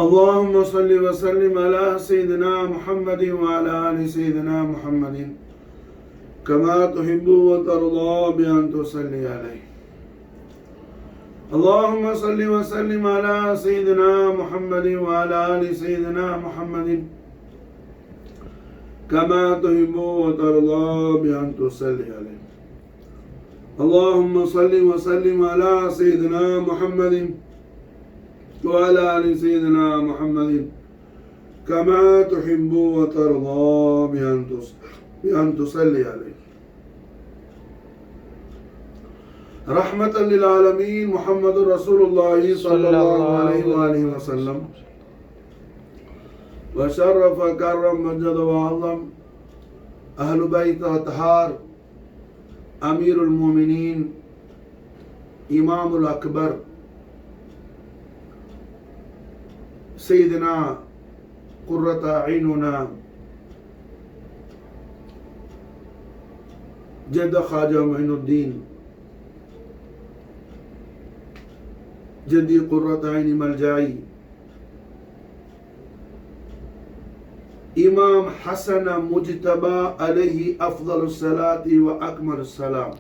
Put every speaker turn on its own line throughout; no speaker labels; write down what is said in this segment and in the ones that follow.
اللهم صل وسلم على سيدنا محمد وعلى آل سيدنا محمد كما تحب وترضى بأن تصلي عليه. اللهم صل وسلم على سيدنا محمد وعلى آل سيدنا محمد كما تحب وترضى بأن تصلي عليه. اللهم صل وسلم على سيدنا محمد وعلى آل سيدنا محمد كما تحب وترضى بأن تصلي عليه. رحمة للعالمين محمد رسول الله صلى الله عليه وآله وسلم وشرف كرم مجد وعظم أهل بيت أطهار أمير المؤمنين إمام الأكبر سيدنا قرة أعيننا جد خواجہ معین الدین جدی قرة عين ملجعي إمام حسن مجتبى عليه أفضل الصلاة وأكمل السلام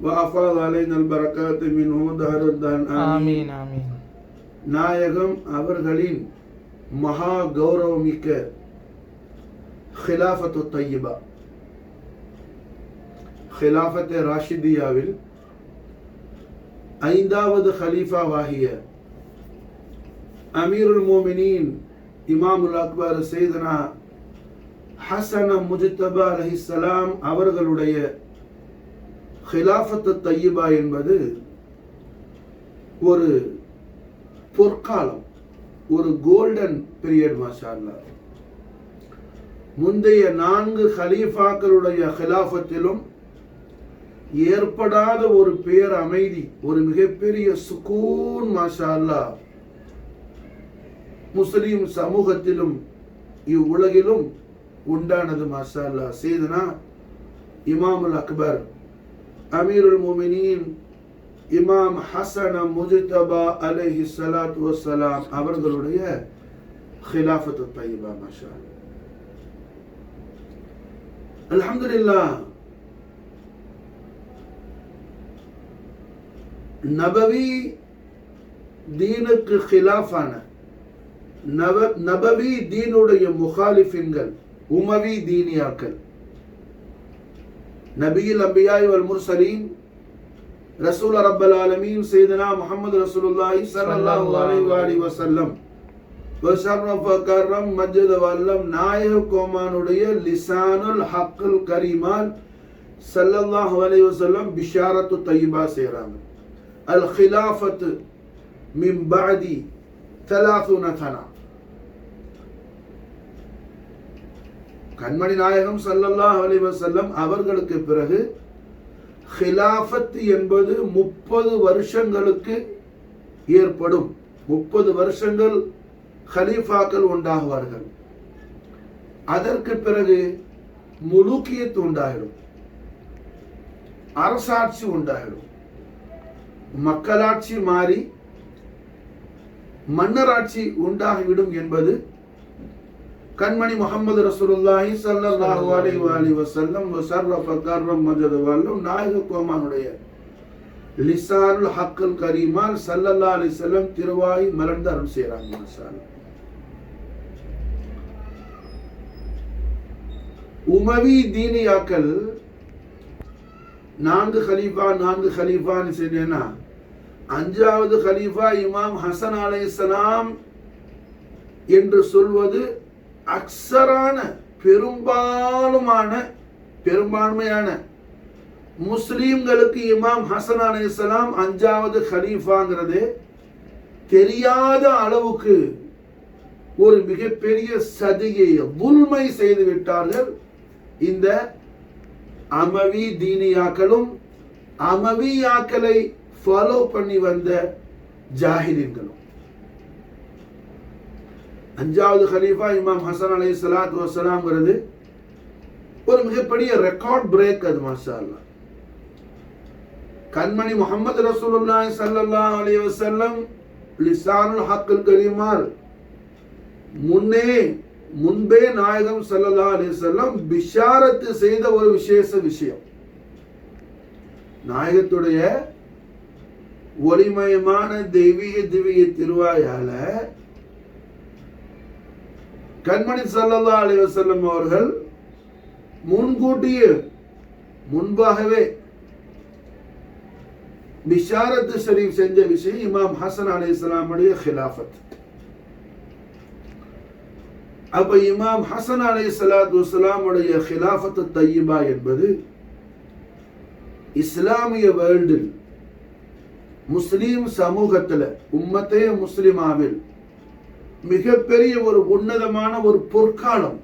وأفاض علينا البركات منه دهر الدهر
آمين آمين.
நாயகம் அவர்களின் மகா கௌரவமிக்க ஹிலாஃபத்து தையிபா ஹிலாஃபத் ராஷிதியாவில் 5வது ஹலீஃபாவாகிய அமீருல் மோமினீன் இமாமுல் அக்பர் சையதுனா ஹசன் முஜ்தபா அலைஹிஸ்ஸலாம் அவர்களுடைய ஹிலாஃபத்து தையிபா என்பது ஒரு பொற்காலம், ஒரு கோல்டன் பீரியட். மாஷா அல்லாஹ். முந்தைய 4 ஹலீஃபாக்களுடைய ஹிலாஃபத்திலும் ஏற்படாத ஒரு பேர் அமைதி, ஒரு மிகப்பெரிய சுகூன் மாஷா அல்லாஹ் முஸ்லிம் சமூகத்திலும் இவ்வுலகிலும் உண்டானது மாஷா அல்லாஹ். சையதுனா இமாமுல் அக்பர் அமீருல் மோமினீன் இமாம் ஹசன் முஜ்தபா அலைஹி ஸலாத்து வஸ்ஸலாம் அவர்களுடைய ஹிலாஃபத்து தையிபா மாஷா அல்லாஹ். அல்ஹம்துலில்லாஹ். நபவி தீனுக்கு ஹிலாஃபான நபவி தீனுடைய முகாலிஃபின்கள் உமவி தீனியாக்கள் நபியில் அம்பியாய் வல் முர்சலீன் ரசூல் ரப்பல் ஆலமீன் சையதுனா முஹம்மது ரசூலுல்லாஹி ஸல்லல்லாஹு அலைஹி வஸல்லம் வஷரஃப கர்ரம் மஜ்ஜத வல்லம் நாயக கோமானுடைய லிசானுல் ஹக்குல் கரீமான் ஸல்லல்லாஹு அலைஹி வஸல்லம் பிஷாரத்து தையிபா செய்றாங்க. அல் ஹிலாஃபத் மின் பஅதி 30 சனா. கண்மணி நாயகம் ஸல்லல்லாஹு அலைஹி வஸல்லம் அவர்களுக்கு பிறகு ஹிலாஃபத் என்பது 30 வருஷங்களுக்கு ஏற்படும். 30 வருஷங்கள் ஹலீஃபாக்கள் உண்டாகுவார்கள். அதற்கு பிறகு முலூக்கியத் உண்டாகிடும், அரசாட்சி உண்டாகிடும். மக்களாட்சி மாறி மன்னராட்சி உண்டாகிவிடும் என்பது கண்மணி முஹம்மது ரசூலுல்லாஹி ஸல்லல்லாஹு அலைஹி வஸல்லம் வஷரஃப கர்ரம் மஜத வல்லம் நாயக கோமானுடைய லிசானுல் ஹக்குல் கரீமான் ஸல்லல்லாஹு அலைஹி வஸல்லம் திருவாய் மலர்ந்து அருள் செய்றாங்க. மாஷா அல்லாஹ். உமவி தீனியாக்கள் 4 ஹலீஃபான்னு சொன்னேன்னா 5வது ஹலீஃபா இமாம் ஹசன் அலைஹிஸ்ஸலாம் என்று சொல்வது அக்ஸரான பெரும்பான்மையான முஸ்லீம்களுக்கு இமாம் ஹசன் அலைஹிஸ்ஸலாம் 5வது ஹலீஃபாங்கிறது தெரியாத அளவுக்கு ஒரு மிகப்பெரிய சதியை துல்மை செய்து விட்டார்கள். இந்த அமவி தீனியாக்களும் அமவியாக்களை ஃபாலோ பண்ணி வந்த ஜாஹிலின்களும். 5வது ஹலீஃபா இமாம் ஹசன் அலைஹிஸ்ஸலாத்து வஸ்ஸலாம்ங்கிறது ஒரு மிகப்பெரிய ரெக்கார்ட் பிரேக். அது மாஷா அல்லாஹ். கண்மணி முஹம்மது ரசூலுல்லாஹி ஸல்லல்லாஹு அலைஹி வஸல்லம் லிசானுல் ஹக்கில் கரீமால் முன்பே நாயகம் ஸல்லல்லாஹு அலைஹி வஸல்லம் பிஷாரத்து செய்த ஒரு விசேஷ விஷயம். நாயகத்துடைய ஒளிமயமான திவ்ய திருவாயால கண்மணி ஸல்லல்லாஹு அலைஹி வஸல்லம் அவர்கள் முன்பாகவே பிஷாரத்து ஷரீஃப் செஞ்ச விஷயம் இமாம் ஹசன் அலைஹிஸ்ஸலாமுடைய ஹிலாஃபத். அப்ப இமாம் ஹசன் அலைஹிஸ்ஸலாத்து வஸ்ஸலாமுடைய ஹிலாஃபத்து தய்யிபா என்பது இஸ்லாமிய வேர்ல்டில் முஸ்லீம் சமூகத்தில் உம்மத்தே முஸ்லிமாவில் மிகப்பெரிய ஒரு உன்னதமான ஒரு பொற்காலம்.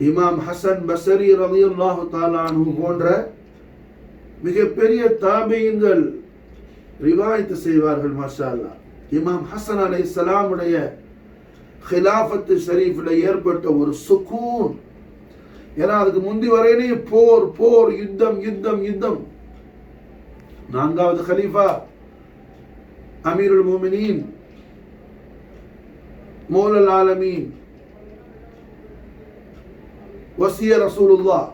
இமாம் ஹசன் பஸ்ரி ரலியல்லாஹு தஆலா அன்ஹு போன்ற மிகப்பெரிய தாபீன்கள் ரிவாயத் செய்வார்கள். மாஷா அல்லாஹ், இமாம் ஹசன் அலைஹிஸ்ஸலாமுடைய ஹிலாஃபத்து ஷரீஃபில் ஏற்பட்ட ஒரு சுக்கூன். ஏன்னா அதுக்கு முந்தி வரையிலேயே போர் யுத்தம். நான்காவது கலீஃபா அமீருல் மோமினீன் மௌலல் ஆலமீன் வசிய ரசூலுல்லாஹ்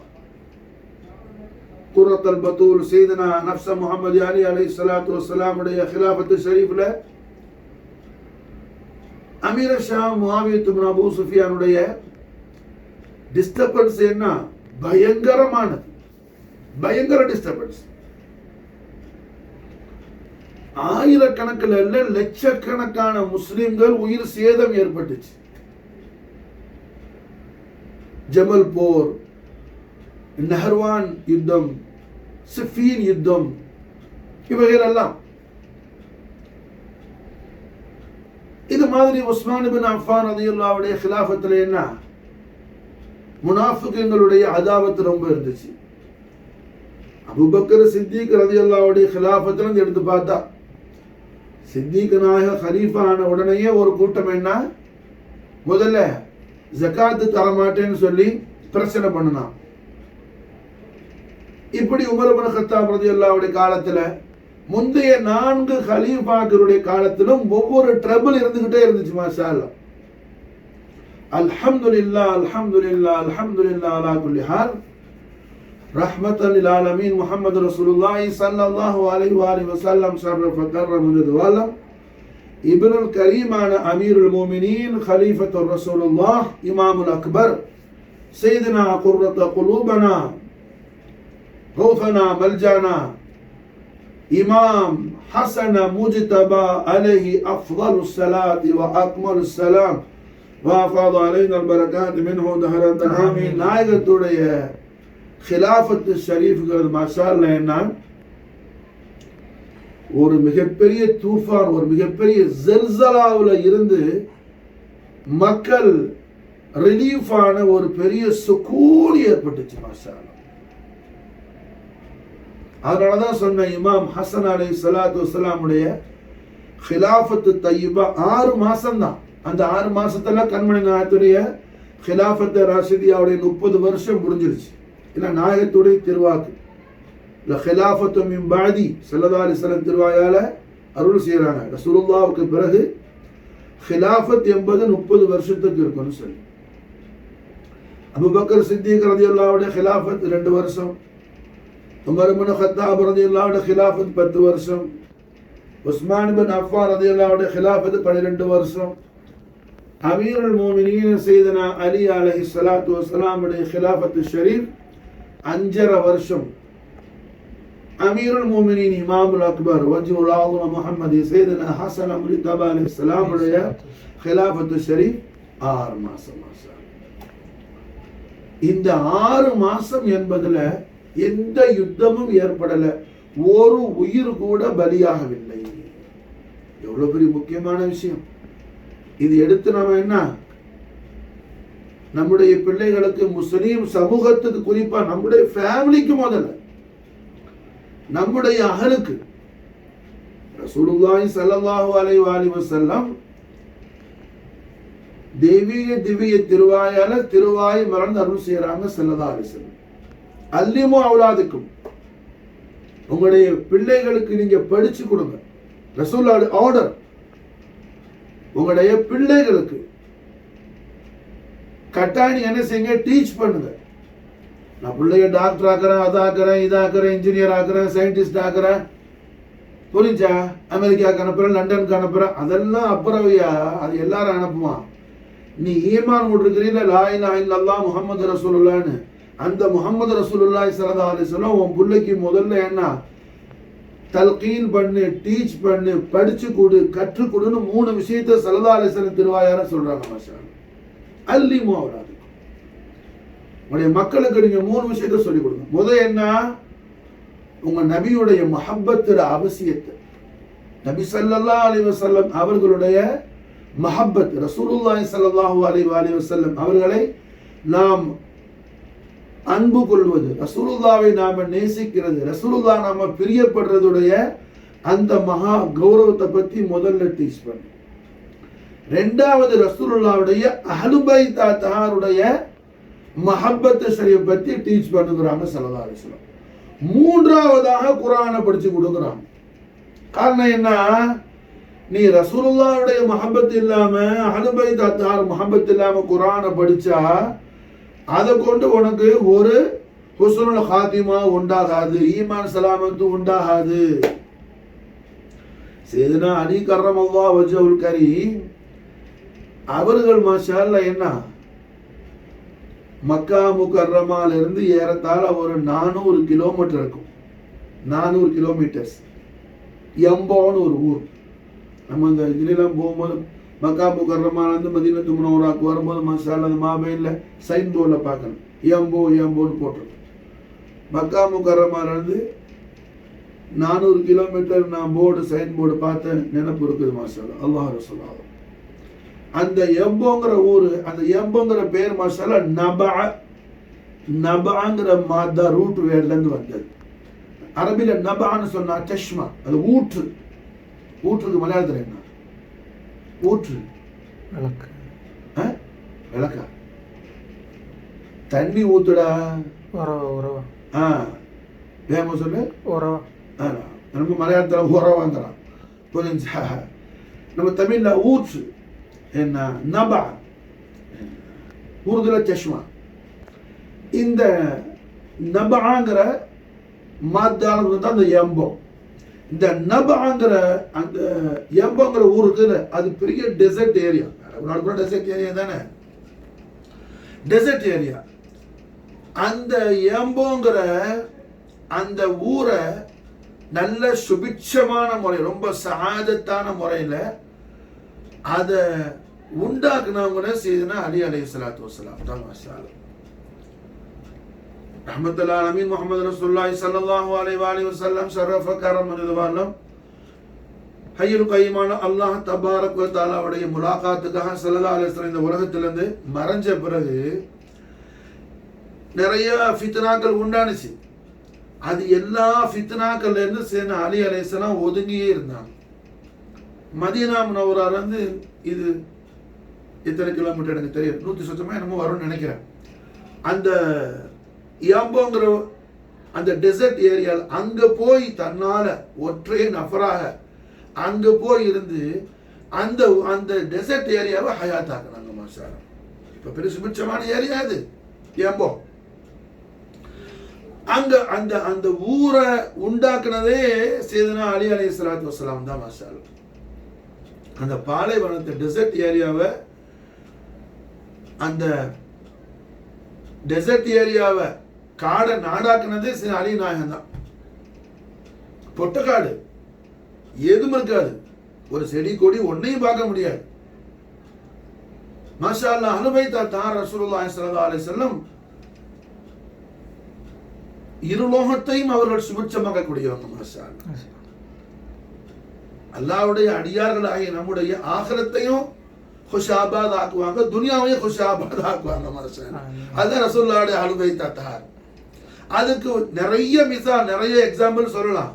குர்ரத்துல் பத்தூல் சையதுனா நஃப்ஸ முஹம்மது அலி அலைஹிஸ்ஸலாத்து வஸ்ஸலாம் உடைய ஹிலாஃபத்து ஷரீஃப்ல Amir Sham Muawiyah ibn Abu சுஃபியானுடைய டிஸ்டர்பன்ஸ் என்ன பயங்கர டிஸ்டர்பன்ஸ். ஆயிரக்கணக்கில் அல்ல லட்சக்கணக்கான முஸ்லிம்கள் உயிர் சேதம் ஏற்பட்டுச்சு. ஜமல் போர், நஹர்வான் யுத்தம், சிஃபீன் யுத்தம், இவைகள் எல்லாம். இது மாதிரி உஸ்மான் இப்னு அஃபான் ரலியல்லாஹு அன்ஹுடைய ஹிலாஃபத்தில் என்ன முனாஃபிக்குகளுடைய அதாவத் ரொம்ப இருந்துச்சு. அபூபக்கர் சித்திக் ரலியல்லாஹு அன்ஹுடைய ஹிலாஃபத்தில் எடுத்து பார்த்தா சித்திக் நாயக ஹலீஃபா ஆன உடனேயே ஒரு கூட்டம் என்ன முதல்ல ஜகாத்து தரமாட்டேன்னு சொல்லி பிரச்சனை பண்ணலாம். இப்படி உமர் இப்னு கத்தாப் ரலியல்லாஹு அன்ஹுடைய காலத்துல முந்தைய 4 ஹலீஃபாக்களுடைய காலத்திலும் ஒவ்வொரு ட்ரபிள் இருந்துகிட்டே இருந்துச்சு. மாஷா அல்லாஹ், அல்ஹம்துலில்லாஹ் அலா குல்லி ஹால். ரஹ்மத்தல் லில் ஆலமீன் முஹம்மது ரசூலுல்லாஹி ஸல்லல்லாஹு அலைஹி வஸல்லம் ஷர்ரஃப கர்ரம ஜதுவலம் இப்னுல் கரீமான அமீருல் மோமினீன் கலீஃபத்துர் ரசூலுல்லாஹ் இமாமுல் அக்பர் சையதுனா குர்ரத்து குலூபனா ஹௌஃபனா மல்ஜானா இமாம் ஹஸன் முஜ்தபா அலைஹி அஃதலுஸ் ஸலாத்தி வ அக்மலுஸ் ஸலாம் வஃபாத அலைனா பரகாத் மின்ஹு தஹரத் ஆமீன். நாயகத்துடைய ஹிலாஃபத்து ஷரீஃப்கள் மாஷா அல்லாஹ் என்ன ஒரு மிகப்பெரிய தூஃபான், ஒரு மிகப்பெரிய ஜல்சலாவுல இருந்து மக்கள் ரிலீஃபான ஒரு பெரிய சுக்கூன் ஏற்பட்டுச்சு. மாஷா அல்லாஹ், அதனாலதான் சொன்ன இமாம் ஹசன் அலைஹிஸ்ஸலாத்து வஸ்ஸலாமுடைய ஹிலாஃபத்து தய்யிபா 6 மாசம் தான். அந்த 6 மாசத்துல கண்மணி நாயகத்துடைய ஹிலாஃபத்து ராஷிதியாவுடைய 30 வருஷம் முடிஞ்சிருச்சு. இல்ல நாயகத்துடைய திருவாக்கு ஹிலாஃபத்து மின் பாதி ஸல்லல்லாஹு அலைஹி வஸல்லம் திருவாயால அருள் செய்யறாங்க. ரசூலுல்லாஹ்வுக்கு பிறகு ஹிலாஃபத் என்பது 30 வருஷத்துக்கு இருக்கும்னு சொல்லி. அபூபக்கர் சித்திக் ரலியல்லாஹு அன்ஹு ஹிலாஃபத் 2 வருஷம், உமர் இப்னு கத்தாப் ரலியல்லாஹு அன்ஹு ஹிலாஃபத் 10 வருஷம், உஸ்மான் இப்னு அஃபான் ரலியல்லாஹு அன்ஹு ஹிலாஃபத் 12 வருஷம், அமீருல் மோமினீன் சையதுனா அலி அலைஹிஸ்ஸலாத்து வஸ்ஸலாம் உடைய ஹிலாஃபத்து ஷரீஃப் 5.5 வருஷம், அமீருல் மோமினீன் இமாமுல் அக்பர் வஜ்ஹுல் ஆஸம் முஹம்மது சையதுனா ஹஸன் முஜ்தபா அலைஹிஸ்ஸலாம் உடைய ஹிலாஃபத்து ஷரீஃப் 6 மாசம். இந்த 6 மாசம் என்பதுல எந்த யுத்தமும் ஏற்படல, ஒரு உயிர் கூட பலியாகவில்லை. எவ்வளவு பெரிய முக்கியமான விஷயம் இது. எடுத்து நாம என்ன நம்முடைய பிள்ளைகளுக்கு, முஸ்லீம் சமூகத்துக்கு, குறிப்பா நம்முடைய ஃபேமிலிக்கு, முதல்ல நம்முடைய அஹலுக்கு ரசூலுல்லாஹி ஸல்லல்லாஹு அலைஹி வஸல்லம் திவ்ய திருவாயால திருவாய் மறந்து அருள் செய்யறாங்க. ஸல்லல்லாஹு அலைஹி வஸல்லம் அல்லிமு அவுலாதுக்கும், உங்களுடைய பிள்ளைகளுக்கு நீங்க படிச்சு கொடுங்க. ரசூலுல்லாஹ்வுடைய ஆர்டர். உங்களுடைய பிள்ளைகளுக்கு கட்டாயம் என்ன செய்யுங்க, டீச் பண்ணுங்க. நான் பிள்ளைய டாக்டர் ஆக்குறேன், அதாக்குறேன், இதாக்குறேன், இன்ஜினியர் ஆக்குறேன், சயின்டிஸ்ட் ஆக்குறேன், புரிஞ்சா, அமெரிக்காவுக்கு அனுப்புறேன், லண்டனுக்கு அனுப்புறேன், அதெல்லாம் அப்புறவையா, அது எல்லாரும் அனுப்புவான். நீ ஈமான் விட்டுருக்கிறீங்க லா இலாஹா இல்லல்லாஹ் முஹம்மது ரசூலுல்லாஹ்னு, அந்த முஹம்மது ரசூலுல்லாஹி ஸல்லல்லாஹு அலைஹி வஸல்லம் உன் பிள்ளைக்கு முதல்ல என்ன தல்கீன் பண்ணு, டீச் பண்ணு, படிச்சு கொடு, கற்றுக் கொடுன்னு 3 விஷயத்தை ஸல்லல்லாஹு அலைஹி வஸல்லம் திருவாயார சொல்றாங்க. மாஷா அல்லிமு அவுலாதுக்கும், உங்களுடைய மக்களுக்கு நீங்க 3 விஷயத்தை சொல்லிக் கொடுங்க. முதல் என்ன, உங்க நபியுடைய மஹப்பத்துட அவசியத்தை, நபி ஸல்லல்லாஹு அலைஹி வஸல்லம் அவர்களுடைய மஹப்பத், ரசூலுல்லாஹி ஸல்லல்லாஹு அலைஹி வஸல்லம் அவர்களை நாம் அன்பு கொள்வது, ரசூலுல்லாவை நாம நேசிக்கிறது, ரசூலுல்லாஹ் நாம பிரியப்படுறதுடைய அந்த மகா கௌரவத்தை பத்தி முதல்ல டீச் பண்ணு. 2வது ரசூலுல்லாவுடைய அஹ்லு பைத் தஹாருடைய மஹப்பத் ஷரீஃப் பத்தி டீச் பண்ணுகிறாங்க ஸல்லல்லாஹு அலைஹி வஸல்லம். 3வதாக குர்ஆனை படிச்சு கொடுக்குறாங்க. காரணம் என்ன, நீ ரசூலுல்லாவுடைய மஹப்பத் இல்லாம அஹ்லு பைத் தஹார் மஹப்பத் இல்லாம குர்ஆனை படிச்சா அதை கொண்டு உனக்கு ஒரு ஹுஸ்னுல் ஹாத்திமா உண்டாகாது, ஈமான் சலாமத்து உண்டாகாது. சையதுனா அலி கர்ரமல்லாஹு வஜ்ஹுல் கரீம் அவர்கள் மாஷா அல்லாஹ் என்ன மக்கா முகர்ரமால இருந்து ஏறத்தாழ ஒரு 400 கிலோமீட்டர் இருக்கும், 400 கிலோமீட்டர்ஸ். எம்போன்னு ஒரு ஊர். நம்ம இந்த இதுலாம் போகும்போது மக்கா முகர்ரமாலேருந்து மதீனத்து முனவ்வராக்கு வரும்போது மாஷா அல்லாஹ் அந்த மொபைலில் சைன் போர்டில் பார்க்கணும், எம்போன்னு போட்டிருக்கோம். மக்கா முகர்ரமாலேருந்து 400 கிலோமீட்டர் நான் போர்டு சைன் போர்டு பார்த்த நினைப்பு இருக்குது மாஷா அல்லாஹ். அல்லாஹ் ரசூலுல்லாஹ் அந்த எம்போங்கிற ஊர், அந்த எம்போங்கிற பேர் மாஷா அல்லாஹ் நபாங்கிற மாதா ரூட் வேர்லேருந்து வந்தது. அரபியில் நபான்னு சொன்னா சஷ்மா, அது ஊற்று. ஊற்றுக்கு மலையாளத்தில் என்ன ஊற்று? விளக்கு. விளக்கா? தண்ணி ஊத்துடா. வேம சொல்லு. நம்ம மலையாளத்தில் உறவாங்கிறான், புரிஞ்சா? நம்ம தமிழ்ல ஊற்று என்ன, நபா, உருதுல சஷ்மா. இந்த நபாங்கிற மாத்தால தான் அந்த எம்போ. இந்த நபாங்கிற அந்த எம்போங்கிற ஊருக்கு அது பெரிய டெசர்ட் ஏரியா. டெசர்ட் ஏரியா தானே, டெசர்ட் ஏரியா. அந்த எம்போங்கிற அந்த ஊரை நல்ல சுபிட்சமான முறை, ரொம்ப சஆதத்தான முறையில் அதை உண்டாக்குனவங்க சையதுனா அலி அலைஹிஸ்ஸலாத்து வஸ்ஸலாம் தான். மாஷா அல்லாஹ். ரஹ்மத்துல் ஆலமீன் முஹம்மது ரசூலுல்லாஹி ஸல்லல்லாஹு அலைஹி வஸல்லம் ஷரஃப கரம் ரிதுவானம் ஹய்யுல் கய்யிமான அல்லாஹ் தபாரக் வ தஆலாவுடைய முலாகாத்துக்காக ஸல்லல்லாஹு அலைஹி வஸல்லம் இந்த உலகத்திலிருந்து மறைஞ்ச பிறகு நிறைய ஃபித்னாக்கள் உண்டானுச்சு. அது எல்லா ஃபித்னாக்கள்ல இருந்து சையதுனா அலி அலைஹிஸ்ஸலாம் ஒதுங்கியே இருந்தாங்க. மதீனா முனவ்வரால இருந்து இது எத்தனை கிலோமீட்டர் எனக்கு தெரியும், 100 சொச்சமா என்னமோ வரும்னு நினைக்கிறேன். அந்த யாம்போங்கிற அந்த டெசர்ட் ஏரியால் அங்க போய் தன்னால ஒற்றை நபராக அங்க போய் இருந்து அந்த அந்த டெசர்ட் ஏரியாவை ஹயாத்தாக்குனாங்க. மாஷா அல்லாஹ். இப்ப பெரிய சுபிட்சமான ஏரியா அது யாம்போ. அங்க அந்த அந்த ஊரை உண்டாக்குனதே சையதுனா அலி அலைஹிஸ்ஸலாத்து வஸ்ஸலாம் தான். மாஷா அல்லாஹ். அந்த பாலைவனத்தை டெசர்ட் ஏரியாவை, அந்த டெசர்ட் ஏரியாவை காடை நாடாக்குனதே அலி நாயகம் தான். பொட்டக்காடு எதுவும் இருக்காது, ஒரு செடி கொடி ஒன்னையும் பார்க்க முடியாது. மாஷா அல்லாஹ். அஹ்லு பைத் தஹார் ரசூலுல்லாஹி ஸல்லல்லாஹு அலைஹி வஸல்லம் இருலோகத்தையும் அவர்கள் சுபிட்சமாக கூடியவங்க. மாஷா அல்லாஹ். அல்லாஹ்வுடைய அடியார்களாகிய நம்முடைய ஆகிரத்தையும் खुशाबाद ஆக்குவாங்க, துனியாவையும் खुशाबाद ஆக்குவாங்க. மாஷா அல்லாஹ். அதுதான் ரசூலுல்லாஹ்வுடைய அஹ்லு பைத் தஹார். அதுக்கு நிறைய மிசால், நிறைய எக்ஸாம்பிள் சொல்லலாம்.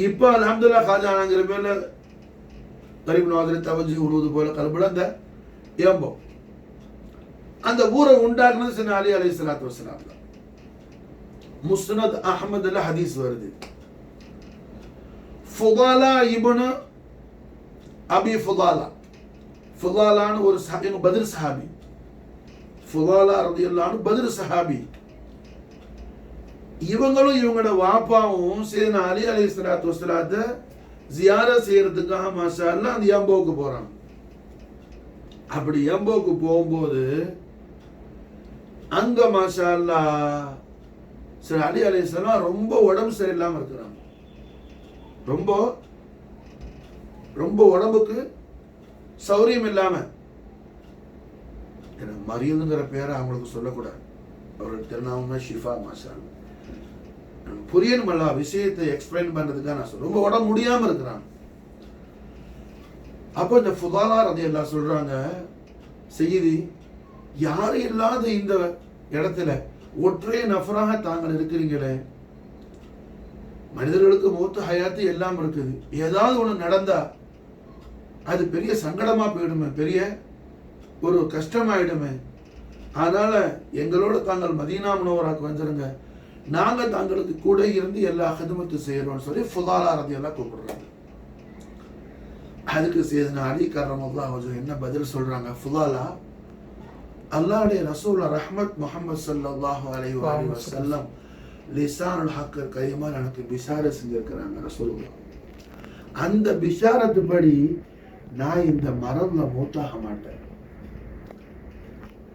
இப்போ அல்ஹம்துலில்லாஹ் காஜானாங்கிற பேர்ல கரீம் நவாஸில தவஜி உருவது போல கல்புல அந்த ஏம்போ அந்த ஊரை உண்டாக்குனது சையதுனா அலி அலைஹிஸ்ஸலாத்து வஸ்ஸலாம் தான். முஸ்னத் அஹ்மதுல ஹதீஸ் வருது, ஃபுதாலா இப்னு அபி ஃபுதாலா, ஃபுதாலான்னு ஒரு பத்ர் சஹாபி, ஃபுதாலா ரலியல்லாஹு அன்ஹு பத்ர் சஹாபி. இவங்களும் இவங்களோட வாப்பாவும் சையதுனா அலி அலைஹிஸ்ஸலாத்து வஸ்ஸலாத்தை ஜியாரத் செய்யறதுக்காக மாஷா அல்லாஹ் அந்த யம்போக்கு போறாங்க. அப்படி யம்போக்கு போகும்போது அங்க மாஷா அல்லாஹ் சையதுனா அலி அலைஹிஸ்ஸலாம் ரொம்ப உடம்பு சரியில்லாம இருக்கிறாங்க. ரொம்ப ரொம்ப உடம்புக்கு சௌரியம் இல்லாம, மரியதுங்கிற பேரை அவங்களுக்கு சொல்லக்கூடாது, அவர்கள் திருநாமமே ஷிஃபா மாஷா அல்லாஹ். புரியணுமல்ல விஷயத்தை எக்ஸ்பிளைன் பண்றதுக்காக நான் சொல்றேன். ரொம்ப உடம்பு முடியாம இருக்கிறாங்க. அப்போ இந்த ஃபுதாலா ரலியல்லாஹு சொல்றாங்க, செய்தி யாரும் இல்லாத இந்த இடத்துல ஒற்றை நஃபராக தாங்கள் இருக்கிறீங்களே, மனிதர்களுக்கு மூத்த ஹயாத்து எல்லாம் இருக்குது, ஏதாவது ஒண்ணு நடந்தா அது பெரிய சங்கடமா போயிடுமே, பெரிய ஒரு கஷ்டமாயிடுமே, அதனால எங்களோட தாங்கள் மதீனா முனவராக்கு வந்துருங்க, நாங்க தங்களுக்கு கூட இருந்து எல்லா ஹிதமத்து செய்யறோம்னு சொல்லி ஃபுதாலா ரலியல்லாஹு கூப்பிடுறாங்க. அதுக்கு சையதுனா அலி கர்ரமல்லாஹு வஜ்ஹு என்ன பதில் சொல்றாங்க, ஃபுதாலா, அல்லாஹ்வுடைய ரசூல் ரஹ்மத் முஹம்மது ஸல்லல்லாஹு அலைஹி வஸல்லம் லிசானுல் ஹக்கர் கரீமா எனக்கு பிஷாரத் செஞ்சிருக்கிறாங்க ரசூலுல்லாஹ். அந்த பிஷாரத்து படி நான் இந்த மரம்ல மூத்தாக மாட்டேன்,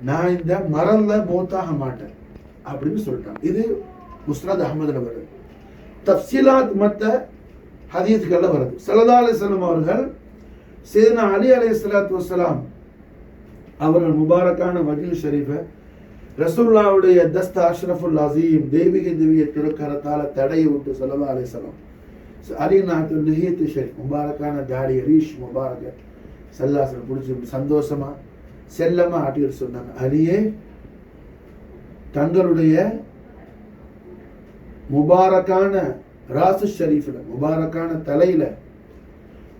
நான் இந்த மரம்ல மூத்தாக மாட்டேன் அப்படின்னு சொல்லிட்டாங்க. இது முஸ்னத் அஹ்மதுல வருது. தஃசீலாத் மத்த ஹதீஸ்கள்ல வருது. ஸல்லல்லாஹு அலைஹி வஸல்லம் அவர்கள் சையதுனா அலி அலைஹிஸ்ஸலாத்து வஸ்ஸலாம் அவர்கள் முபாரக்கான வஜ்ஹ் ஷரீஃபை ரசூலுல்லாஹ்வுடைய தஸ்த் அஷ்ரஃபுல் அஸீம் தெய்வீக திவ்ய திருக்கரத்தால தடையை விட்டு ஸல்லல்லாஹு அலைஹி வஸல்லம் அலி நாத்துல் லிஹியத் ஷரீஃப் முபாரக்கான தாடி ரீஷ் முபாரக ஸல்லல்லாஹு அலைஹி வஸல்லம் பிடிச்சி சந்தோஷமா செல்லமா ஆட்டிட்டு சொன்னாங்க, அலியே, தங்களுடைய முபாரக்கான ராசு ஷரீஃப்ல முபாரக்கான தலையில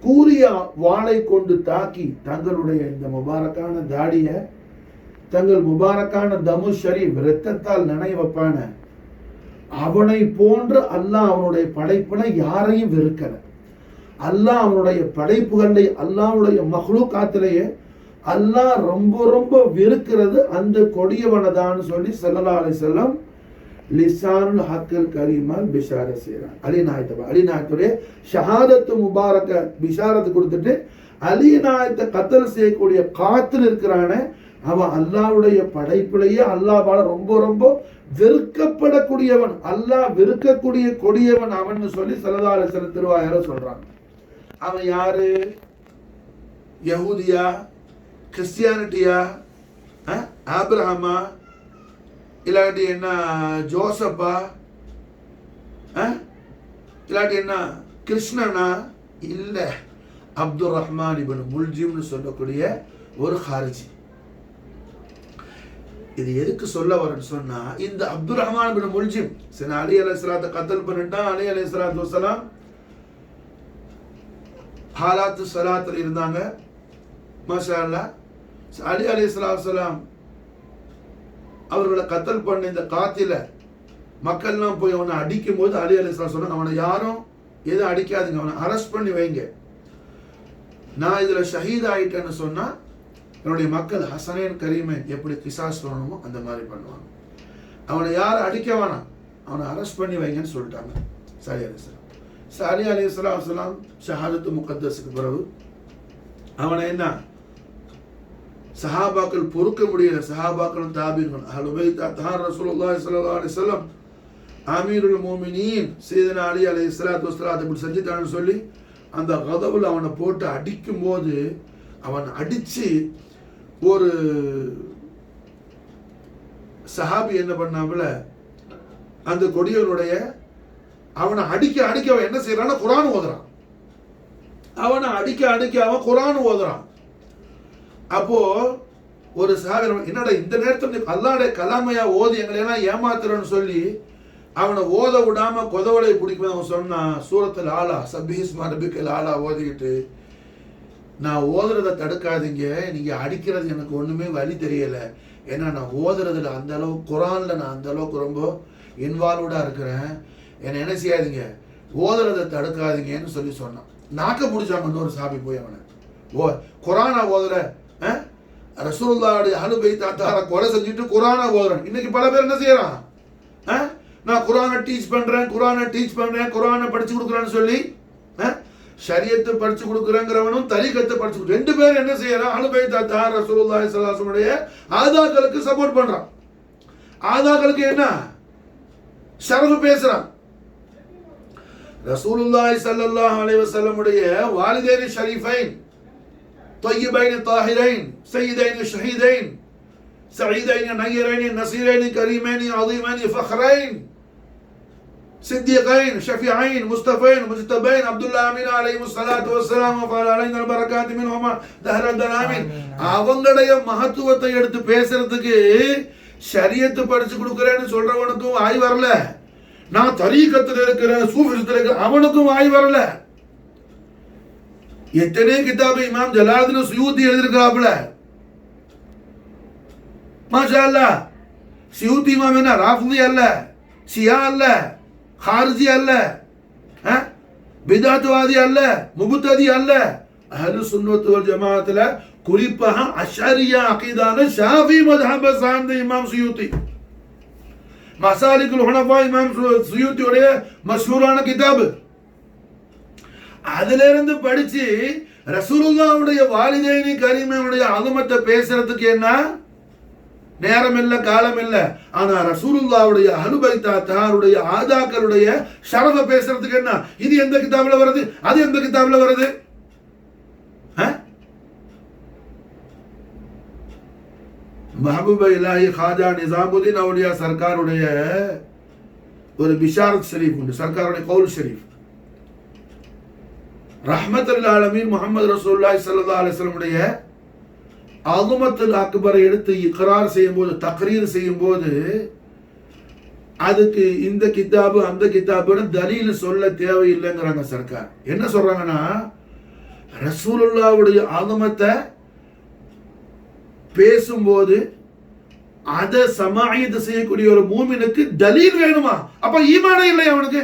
கூரிய வாளை கொண்டு தாக்கி தங்களுடைய இந்த முபாரக்கான தாடிய தங்கள் முபாரக்கான தமு ஷரீஃப் இரத்தத்தால் நனைய வைப்பான, அவனை போன்று அல்லாஹ் அவனுடைய படைப்புல யாரையும் வெறுக்கல. அல்லாஹ் அவனுடைய படைப்புகளை அல்லாஹ்வுடைய மஹ்லூகாத்திலேயே அல்லாஹ் ரொம்ப ரொம்ப வெறுக்கிறது அந்த கொடியவனதான்னு சொல்லி ஸல்லல்லாஹு அலைஹி வஸல்லம் லிசானுல் ஹக்கல் கரீமால் பிஷாரத் செய்றாங்க. அலி நாயத்துடைய ஷஹாதத்து முபாரக்க பிஷாரத்து கொடுத்துட்டு அலி நாயத்தை கத்தல் செய்யக்கூடிய காத்தில் இருக்கிறான அவன் அல்லாஹ்வுடைய படைப்பிலேயே அல்லாஹ்வால ரொம்ப ரொம்ப வெறுக்கப்படக்கூடியவன், அல்லாஹ் வெறுக்கக்கூடிய கொடியவன் அவன் சொல்லி ஸல்லல்லாஹு அலைஹி வஸல்லம் திருவாயால சொல்றாங்க. அவன் யாரு? யஹூதியா, கிறிஸ்டியானிட்டியா, ஆபிரஹாமா, இல்லாட்டி என்ன ஜோசப்பா, இல்லாட்டி என்ன கிருஷ்ணனா? இல்ல, அப்துல் ரஹ்மான் இப்னு முல்ஜிம்னு சொல்லக்கூடிய ஒரு ஹாரிஜி. இது எதுக்கு சொல்ல வரேன்னு சொன்னா, இந்த அப்துல் ரஹ்மான் இப்னு முல்ஜிம் சரி அலி அலைஹிஸ்ஸலாத்தை கத்தல் பண்ணிட்டான். அலி அலைஹிஸ்ஸலாத்து வஸ்ஸலாம் ஹாலாத்து ஸலாத்தில் இருந்தாங்க மாஷா அல்லாஹ். அலி அலைஹிஸ்ஸலாத்து வஸ்ஸலாம் அவர்களை கத்தல் பண்ண இந்த காத்தில மக்கள்லாம் போய் அவனை அடிக்கும் போது அலி அலைஹிஸ்ஸலாம் சொன்னாங்க, அவனை யாரும் எதுவும் அடிக்காதீங்க, அவனை அரெஸ்ட் பண்ணி வைங்க, நான் இதுல ஷஹீத் ஆயிட்டேன்னு சொன்னா என்னுடைய மக்கள் ஹசனேன் கரீமேன் எப்படி கிசாஸ் பண்ணணுமோ அந்த மாதிரி பண்ணுவாங்க, அவனை யாரும் அடிக்க வேணாம், அவனை அரெஸ்ட் பண்ணி வைங்கன்னு சொல்லிட்டாங்க. சரி அலைஹிஸ்ஸலாம் அலி அலைஹிஸ்ஸலாம் ஷஹாதத்து முகத்தஸுக்கு பிறகு அவனை என்ன சஹாபாக்கள் பொறுக்க முடியல, சஹாபாக்களும் தாபீன்கள் அஹ்லுல் பைத் அத்ஹார் ரசூலுல்லாஹி ஸல்லல்லாஹு அலைஹி வஸல்லம் அமீருல் முஃமினீன் சையதுனா அலி அலைஹிஸ்ஸலாத்து வஸ்ஸலாம் இப்படி செஞ்சுட்டான்னு சொல்லி அந்த கதவுல அவனை போட்டு அடிக்கும் போது அவன் அடிச்சு ஒரு சஹாபி என்ன பண்ணாமல அந்த கொடியவனுடைய அவனை அடிக்க அடிக்க அவன் என்ன செய்யறான்? குர்ஆன் ஓதுறான். அவனை அடிக்க அடிக்க அவன் குர்ஆன் ஓதுறான். அப்போ ஒரு சஹாபி என்னடா இந்த நேரத்தில் அல்லாஹ்வுடைய கலாமையா ஓதி எங்களை எல்லாம் ஏமாத்துறன்னு சொல்லி அவனை ஓத விடாம கொதவலை பிடிக்கும். அவன் சொன்னான், சூரத்துல் ஆலா சப்ஹிஸ்மா ரப்பிக்கல் ஆலா ஓதிக்கிட்டு, நான் ஓதுறதை தடுக்காதீங்க, நீங்க அடிக்கிறது எனக்கு ஒண்ணுமே வழி தெரியல, ஏன்னா நான் ஓதுறதுல அந்த அளவுக்கு குர்ஆன்ல நான் அந்த அளவுக்கு ரொம்ப இன்வால்வ்டா இருக்கிறேன், என்னை என்ன செய்யாதீங்க, ஓதுறதை தடுக்காதீங்கன்னு சொல்லி சொன்னான். நாக்க பிடிச்சாங்க இன்னொரு சாபி போய் அவனை. குரானா ஓதுற, ரசூலுல்லாஹ்வுடைய அஹ்லு பைத் தாத்தார கொலை செஞ்சுட்டு குரானா ஓதுறான். இன்னைக்கு பல பேர் என்ன செய்யறான், நான் குரானை டீச் பண்றேன், குரானை படிச்சு கொடுக்குறேன்னு சொல்லி ஷரியத்தை படிச்சு கொடுக்குறேங்கிறவனும் தரீகத்தை படிச்சு ரெண்டு பேரும் என்ன செய்யறான், அஹ்லு பைத் தாத்தார ரசூலுல்லாஹி ஸல்லல்லாஹு அலைஹி வஸல்லம் ஆதாக்களுக்கு சப்போர்ட் பண்றான். ஆதாக்களுக்கு என்ன ஷரஃப் பேசுறான். ரசூலுல்லாஹி ஸல்லல்லாஹு அலைஹி வஸல்லம் உடைய வாலிதைன் ஷரீஃபைன் طيبين طاهرين سيدين شهيدين سعيدين نيرين نصيرين كريمين عظيمين فخرين صديقين شفيعين مصطفين مجتبين عبد الله امين عليه الصلاه والسلام وقال علينا البركات منهما دهر الدلامين. அவங்களுடைய மகத்துவத்தை எடுத்து பேசுறதுக்கு ஷரியத் படிச்சு கொடுக்கறேன்னு சொல்றவனுக்கும் வாய் வரல, நான் தரீகத்துல இருக்கிறேன் சூஃபிசத்துல இருக்கிறேன் அவனுக்கும் வாய் வரல. எத்தனை கிதாபு இமாம் ஜலாலுதீன் சுயூத்தி எழுதியிருக்கிறாப்புல. மாஷா அல்லாஹ். சுயூத்தி இமாம் என்ன ராஃபிதி அல்ல, ஷியா அல்ல, ஹாரிஜி அல்ல, பிதாத்வாதி அல்ல, முபத்ததி அல்ல. அஹ்லு சுன்னத் வல் ஜமாஅத்துல குறிப்பாக அஷ்அரியா அகீதான ஷாஃபி மذهب சார்ந்த இமாம் சுயூத்தி. மசாலிகுல் ஹுனஃபா இமாம் சுயூத்தியுடைய மஷ்ஹூரான கிதாபு. அதுல இருந்து படிச்சு ரசூலுல்லாஹ்வுடைய வாலிதைனி கரீமையுடைய அலமத்தை பேசுறதுக்கு என்ன நேரம் இல்ல, காலம் இல்ல. ஆனா ரசூலுல்லாஹ்வுடைய அஹ்லு பைத் தாத்தாருடைய ஆதாக்களுடைய ஷரஃப பேசுறதுக்கு என்ன, இது எந்த கிதாபுல வருது, அது எந்த கிதாபுல வருது? महबूब इलाही खाजा निजामुद्दीन औलिया सरकारुடைய ஒரு பிஷாரத் ஷரீஃப் உண்டு, சர்க்காருடைய கவுல் ஷரீஃப். ரஹ்மத்துல் ஆலமீன் முஹம்மது ரசூலுல்லாஹி ஸல்லல்லாஹு அலைஹி வஸல்லம் உடைய அஸமத்துல் அக்பரை எடுத்து இக்ரார் செய்யும்போது, தக்ரீர் செய்யும்போது அதுக்கு இந்த கிதாபு அந்த கிதாபுன்னு தலீல் சொல்ல தேவையில்லைங்கிறாங்க சர்க்கார். என்ன சொல்றாங்கன்னா, ரசூலுல்லாஹ்வுடைய அஸமத்தை பேசும்போது அதை சமாயத்து செய்யக்கூடிய ஒரு மூமினுக்கு தலீல் வேணுமா? அப்ப ஈமானே இல்லை அவனுக்கு.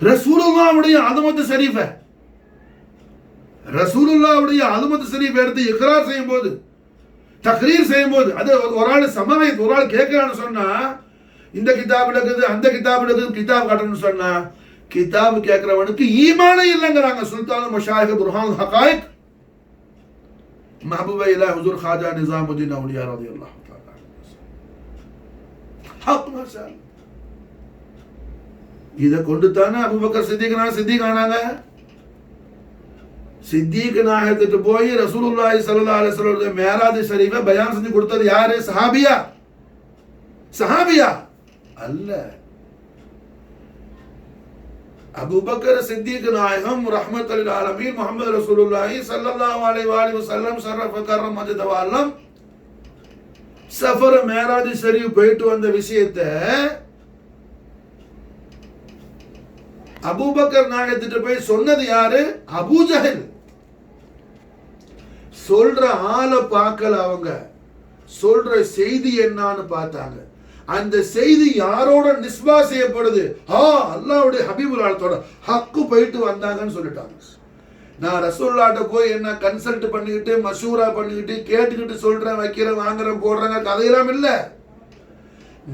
ரசூலுல்லாஹ்வுடைய அஸமத்து ஷரீஃப, ரசூலுல்லாஹ்வுடைய அஸமத்து ஷரீஃப எடுத்து இக்ரார் செய்யும்போது, தக்ரீர் செய்யும்போது, அது ஒரு ஆள் சமாயத்து, ஒரு ஆள் கேட்கிறான்னு சொன்னா இந்த கிதாபுல இருக்குது அந்த கிதாபுல இருக்குது கிதாப் காட்டணும்னு சொன்னா கிதாபு கேட்கிறவனுக்கு ஈமானே இல்லைங்கிறாங்க சுல்தான் மஷாயிக் புர்ஹான் ஹகாயிக் महबूब इलाही हुजूर ख्वाजा निजामुद्दीन औलिया रज़ियल्लाहु तआला हक मसल. இத கொண்டு தானே அபூபக்கர் சித்திக் ஆனாங்க. சித்திக் நாயகத்துக்கு போய் ரசூலுல்லாஹி ஸல்லல்லாஹு அலைஹி வஸல்லம் மேராஜ் ஷரீஃபை பயான் செஞ்சு கொடுத்தது யாரு? சஹாபியா அல்ல. அபூபக்கர் சித்திக் நாயகம் ரஹ்மத்துல் ஆலமீன் முஹம்மது ரசூலுல்லாஹி ஸல்லல்லாஹு அலைஹி வஸல்லம் ஷரஃப கர்ரம் மஜ்த வஅல்லம் சஃபர் மேராஜ் ஷரீஃப் போயிட்டு வந்த விஷயத்தை அபூபக்கர் நாயகத்திட்ட போய் சொன்னது யாரு? அபூ ஜஹல். சொல்ற ஆளை பார்க்கல, அவங்க சொல்ற செய்தி என்னன்னு பார்த்தாங்க. அந்த செய்தி யாரோட நிஸ்பா செய்யப்படுது? அல்லாஹ்வுடைய ஹபீபுல் ஆலத்தோட ஹக்கு போயிட்டு வந்தாங்கன்னு சொல்லிட்டாங்க. நான் ரசூலுல்லாஹ்ட்ட போய் என்ன கன்சல்ட் பண்ணிக்கிட்டு மஷூரா பண்ணிக்கிட்டு கேட்டுக்கிட்டு சொல்றேன், வைக்கிறேன், வாங்குறேன், போடுறேங்க கதையெல்லாம் இல்ல.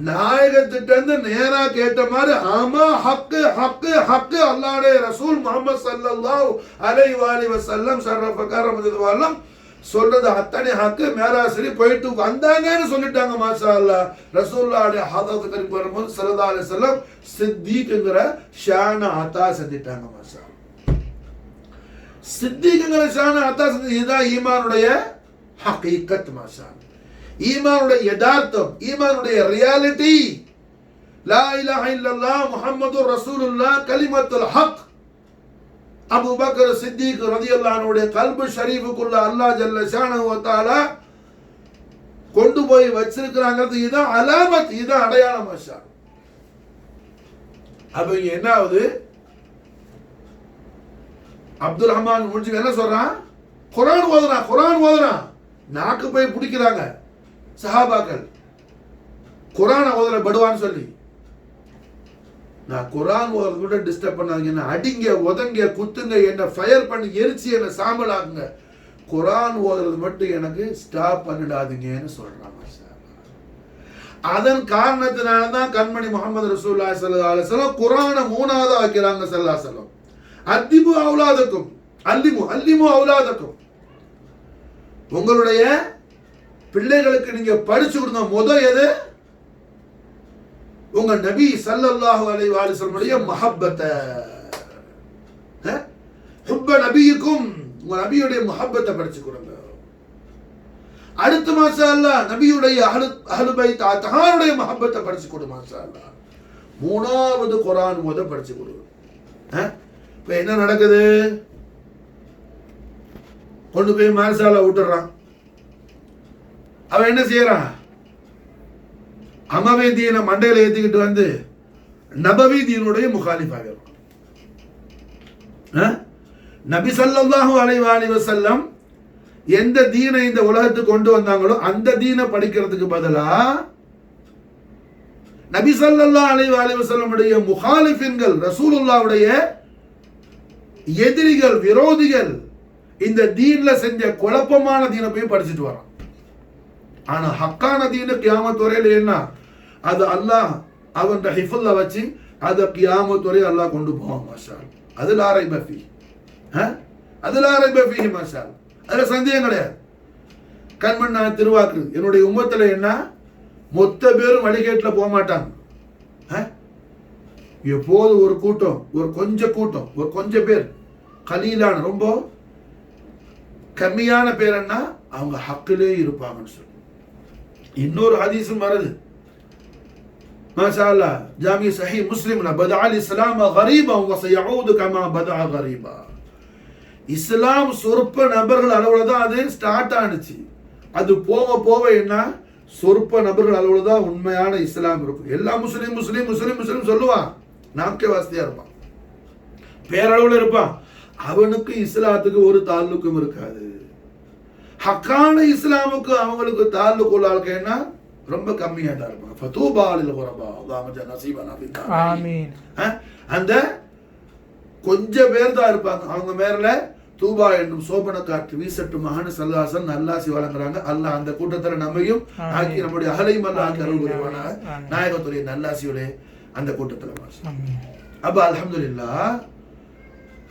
நாயகத்திட்ட இருந்து நேரா கேட்ட மாதிரி ஆமா ஹக்கு ஹக்கு ஹக்கு அல்லாஹ்வுடைய ரசூல் முஹம்மது ஸல்லல்லாஹு அலைஹி வஸல்லம் ஷரஃப கர்ரம் சொல்றது அத்தனை ஹக்கு மேராசரி போயிட்டு வந்தாங்கன்னு சொல்லிட்டாங்க. மாஷா அல்லாஹ். ரசூலுல்லாஹ்வுடைய ஹதரத் கரீம் வரும்போது ஸல்லல்லாஹு அலைஹி வஸல்லம் சித்திக்ங்கிற ஷான அத்தா செஞ்சிட்டாங்க. மாஷா அல்லாஹ். சித்திக்ங்கிற ஷான அத்தா செஞ்சது இதுதான் ஈமானுடைய ஹகீகத். மாஷா அல்லாஹ். ஈமானுடைய யதார்த்தம், ஈமானுடைய ரியாலிட்டி. லா இலாஹ இல்லல்லாஹ் முஹம்மதுர் ரசூலுல்லாஹ் கலிமத்துல் ஹக். அபூ பக்கர் சித்திக் ரலியல்லாஹு அன்ஹுடைய கல்பு ஷரீஃபுக்குள்ள அல்லாஹ் ஜல்ல ஷானஹு வ தஆலா கொண்டு போய் வச்சிருக்கிறாங்கிறது இதுதான் அலாமத், இதுதான் அடையாளம். மாஷா அப்ப இங்க என்ன ஆகுது? அப்துல் ரஹ்மான் முடிஞ்சு என்ன சொல்றான்? குர்ஆன் ஓதுறான். நாக்கு போய் பிடிக்கிறாங்க சஹாபாக்கள். குர்ஆனை ஓதுற படுவான்னு சொல்லி நான் குரான் ஓதுறது கூட டிஸ்டர்ப் பண்ணாதீங்க, அடிங்க உதங்க குத்துங்க, என்ன ஃபயர் பண்ணி எரிச்சு என்ன சாம்பல் ஆகுங்க, குரான் ஓதுறது மட்டும் எனக்கு ஸ்டாப் பண்ணிடாதீங்கன்னு சொல்றாங்க. அதன் காரணத்தினால்தான் கண்மணி முகமது ரசூலுல்லாஹி ஸல்லல்லாஹு அலைஹி வஸல்லம் குரானை 3வது ஆக்கிறாங்க. ஸல்லல்லாஹு அலைஹி வஸல்லம் அத்திபு அவுலாதக்கும் அல்லிமு அவுலாதக்கும், உங்களுடைய பிள்ளைகளுக்கு நீங்க படிச்சு கொடுங்க. முதல் எது? உங்க நபி ஸல்லல்லாஹு அலைஹி வஸல்லம் மஹப்பத்தை, ஹுப்ப நபியுக்கும், உங்க நபியுடைய மஹப்பத்தை படிச்சு கொடுங்க. அடுத்து மாஷா அல்லாஹ் நபியுடைய அஹ்லு பைத் அத்ஹாருடைய மஹப்பத்தை படிச்சு கொடு மாஷா அல்லாஹ். 3வது குர்ஆன் முத படிச்சு கொடு. இப்ப என்ன நடக்குது? கொண்டு போய் மாஷா அல்லாஹ் விட்டுறான். அவன் என்ன செய்யறான்? அமவே தீனை மண்டையில ஏத்திக்கிட்டு வந்து நபவி தீனுடைய முகாலிஃபாக நபி ஸல்லல்லாஹு அலைஹி வஸல்லம் எந்த தீனை இந்த உலகத்துக்கு கொண்டு வந்தாங்களோ அந்த தீனை படிக்கிறதுக்கு பதிலா நபி ஸல்லல்லாஹு அலைஹி வஸல்லம் உடைய முகாலிஃபின்கள், ரசூலுல்லாஹ்வுடைய எதிரிகள், விரோதிகள் இந்த தீன்ல செஞ்ச குழப்பமான தீனை போய் படிச்சுட்டு வரான். ஆனா ஹக்கான தீன கியாமத் வரையில என்ன, அது அல்லாஹ் அவன் ஹிஃபுல்ல வச்சு அதை கியாமத் வரை அல்லாஹ் கொண்டு போவான். மாஷா அல்லாஹ். அதுல ரைப ஃபீ, அதுல ரைப ஃபீ மாஷா அல்லாஹ். அதுல சந்தேகம் கிடையாது. கண்மண் நான் திருவாக்கு என்னுடைய உம்மத்துல என்ன, மொத்த பேரும் வழிகேட்டில் போக மாட்டாங்க. எப்போது ஒரு கூட்டம், ஒரு கொஞ்சம் பேர் கலீலான, ரொம்ப கம்மியான பேர் என்ன, அவங்க ஹக்கிலே இருப்பாங்கன்னு சொல்லி இன்னொரு ஹதீஸும் வருது. மாஷா அல்லாஹ் ஜாமி சஹீஹ் முஸ்லிம்ல பதஅல் இஸ்லாம் கரீபன் வ சயஊது கமா பதஅ கரீபா. இஸ்லாம் சொற்ப நபர்கள் அளவுல தான் அது ஸ்டார்ட் ஆனிச்சு. அது போக போக என்ன, சொற்ப நபர்கள் அளவுல தான் உண்மையான இஸ்லாம் இருக்கும். எல்லா முஸ்லீம் முஸ்லீம் முஸ்லீம் முஸ்லீம் சொல்லுவான், நாமக்கே வாஸ்தியா இருப்பான், பேரளவுல இருப்பான், அவனுக்கு இஸ்லாத்துக்கு ஒரு தாலுக்கும் இருக்காது. ஹக்கான இஸ்லாமுக்கு அவங்களுக்கு தாலுக்குள்ள ஆளுக்கேன்னா ரொம்ப கம்மியா தான் இருப்பாங்க. ஃபதூபா லில் குரபா, அல்லாஹ் மஜ்ஜ நஸீபனா ஃபித் ஆமீன். அந்த கொஞ்சம் பேர் தான் இருப்பாங்க. அவங்க மேல தூபா என்னும் சோபன காற்று வீசட்டும் மகான சல்லாசன் நல்லாசி வழங்குறாங்க. அல்லாஹ் அந்த கூட்டத்தில் நம்மையும் ஆக்கி நம்முடைய அகலையும் அல்லாஹ் ஆக்கி அருள் புரிவானாக. நாயகத்துடைய நல்லாசியோட அந்த கூட்டத்தில். அப்ப அல்ஹம்துலில்லாஹ்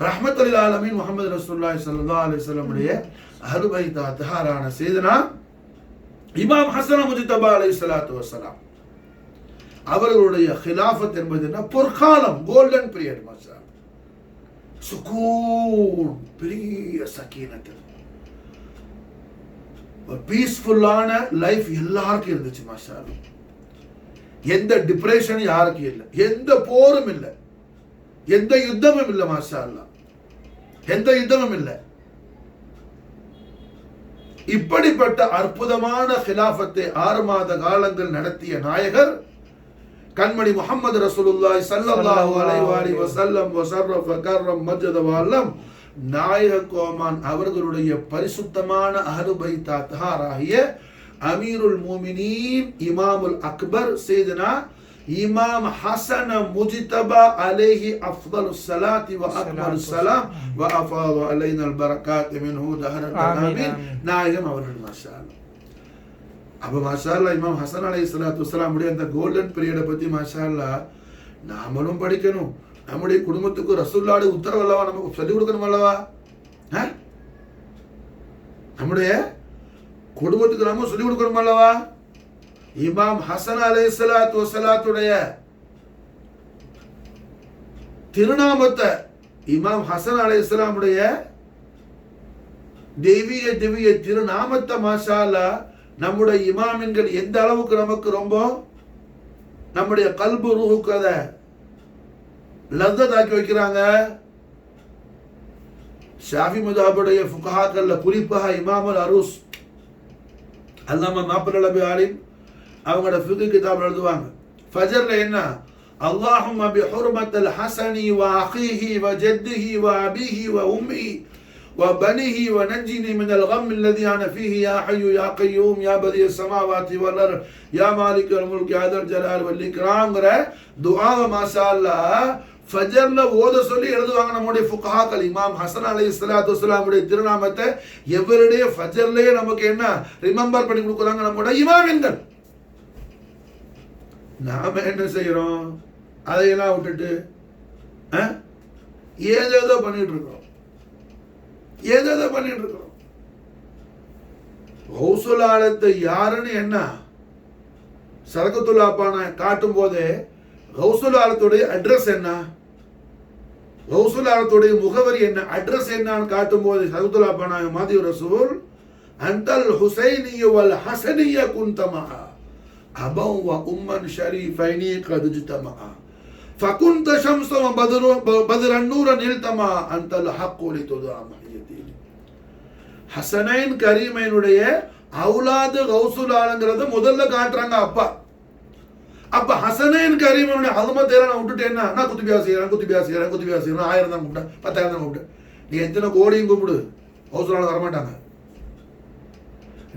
ரஹ்மத்துல் லில் ஆலமீன் முஹம்மது ரசூலுல்லாஹி ஸல்லல்லாஹு அலைஹி வஸல்லம் உடைய அஹ்லு பைத் அத்ஹாரான சையதுனா இமாம் ஹஸன் முஜ்தபா அலைஹிஸ்ஸலாத்து வஸ்ஸலாம் அவர்களுடைய ஹிலாஃபத் என்பது என்ன, பொற்காலம், கோல்டன் பீரியட். மாஷா சுகூன், பெரிய சக்கீனத், ஒரு பீஸ்ஃபுல்லான லைஃப் எல்லாருக்கும் இருந்துச்சு. மாஷா அல்லாஹ். எந்த டிப்ரெஷன் யாருக்கும் இல்லை, எந்த போரும் இல்லை, எந்த யுத்தமும் இல்லை. மாஷா அல்லாஹ், எந்த யுத்தமும் இல்லை. இப்படிப்பட்ட அற்புதமான ஹிலாஃபத்தை 6 மாத காலங்கள் நடத்திய நாயகர் கண்மணி முஹம்மது ரசூலுல்லாஹி ஸல்லல்லாஹு அலைஹி வஸல்லம் வஸர்ரஃப கர்ரம் மஜ்ஜத வஅல்லம் நாயக கோமான் அவர்களுடைய பரிசுத்தமான அஹ்லு பைத் அத்ஹாராகிய அமீருல் முஃமினீன் இமாமுல் அக்பர் சையதுனா இமாம் ஹஸன் முஜ்தபா அலைஹி அஃதலுஸ் ஸலாத்தி வ அக்மலுஸ் ஸலாம் வ அஃபாது அலைனா அல் பரகாத் மின்ஹு தஹரன் ஆமீன் நாயகம் அவர்கள். மாஷா அல்லாஹ். அப்ப மாஷா அல்லாஹ் இமாம் ஹஸன் அலைஹிஸ்ஸலாத்து வஸ்ஸலாம் உடைய அந்த கோல்டன் பீரியடை பத்தி மாஷா அல்லாஹ் நாமளும் படிக்கணும். நம்முடைய குடும்பத்துக்கு ரசூலுல்லாஹ்வுடைய உத்தரவு அல்லவா நமக்கு சொல்லிக் கொடுக்கணும் அல்லவா. நம்முடைய குடும்பத்துக்கு நாம சொல்லிக் கொடுக்கணும் அல்லவா. இமாம் ஹஸன் அலைஹிஸ்ஸலாத்து வஸ்ஸலாத்துடைய திருநாமத்தை, இமாம் ஹஸன் அலைஹிஸ்ஸலாமுடைய தெய்வீக திருநாமத்தை மாஷா அல்லாஹ் நம்முடைய இமாமின்கள் எந்த அளவுக்கு நமக்கு ரொம்ப நம்முடைய கல்பு ரூஹுக்கு அதை லzzத் ஆக்கி வைக்கிறாங்க. ஷாஃபி மذஹபுடைய ஃபுகஹாக்கள்ல குறிப்பாக இமாமுல் அரூஸ் அல்லாமா மாப்பலபி ஆலிம் அவங்களோட ஃபிக்ஹ் கிதாப் எழுதுவாங்க. ஃபஜர்ல என்ன, அல்லாஹும்ம பிஹுர்மத்தில் ஹஸனி வ அഖீஹி வ ஜத்திஹி வ அபீஹி வ உம்மிஹி وبنيه ونجني من الغم الذي انا فيه يا حي يا قيوم يا بديع السماوات والارض يا مالك الملك يا ذا الجلال والاكرامங்கற துஆவை மாஷா அல்லாஹ் ஃபஜ்ர்ல ஓத சொல்லி எழுதுவாங்க நம்முடைய ஃபுகஹாக்கள். இமாம் ஹசன் அலைஹிஸ்ஸலாத்து வஸ்ஸலாமுடைய திருநாமத்தை எவரிடே ஃபஜ்ர்லயே நமக்கு என்ன ரிமெம்பர் பண்ணி கொடுக்குறாங்க நம்முடைய இமாம்கள். நாம என்ன செய்யறோம்? அதையெல்லாம் விட்டுட்டு ஏதேதோ பண்ணிட்டு இருக்கோம். கௌசுல் ஆலத்தை யாருன்னு என்ன சரகத்துல் ஆப்பான காட்டும் போதே கௌசுல் ஆலத்துடைய அட்ரஸ் என்ன, கௌசுல் ஆலத்துடைய முகவரி என்ன, அட்ரஸ் என்னன்னு காட்டும் போது சரகத்துல் ஆப்பான மாதி ரசூல் அன்தல் ஹுசைனிய வல் ஹசனிய குந்தமா அபவ் வ உம்மன் ஷரீஃபைனி கத் ஜ்தமா ஃபகுன்த ஷம்ஸ வ பத்ரன் நூரன் இல்தமா அன்தல் ஹக்கு லிதுதா மஹியதீன். ஹசனைன் கரீமைனுடைய அவுலாது கௌசுல் ஆலங்கிறத முதல்ல காட்டுறாங்க அப்பா. அப்ப ஹசனைன் கரீமைனுடைய அலுமத்தேர நான் விட்டுட்டேன்னா நான் குத்துபியா செய்யறேன் 1000 தான் கூப்பிட்டேன் 10,000 தான் கூப்பிட்டேன். நீ எத்தனை கோடியும் கூப்பிடு கௌசுல் ஆலம் வரமாட்டாங்க.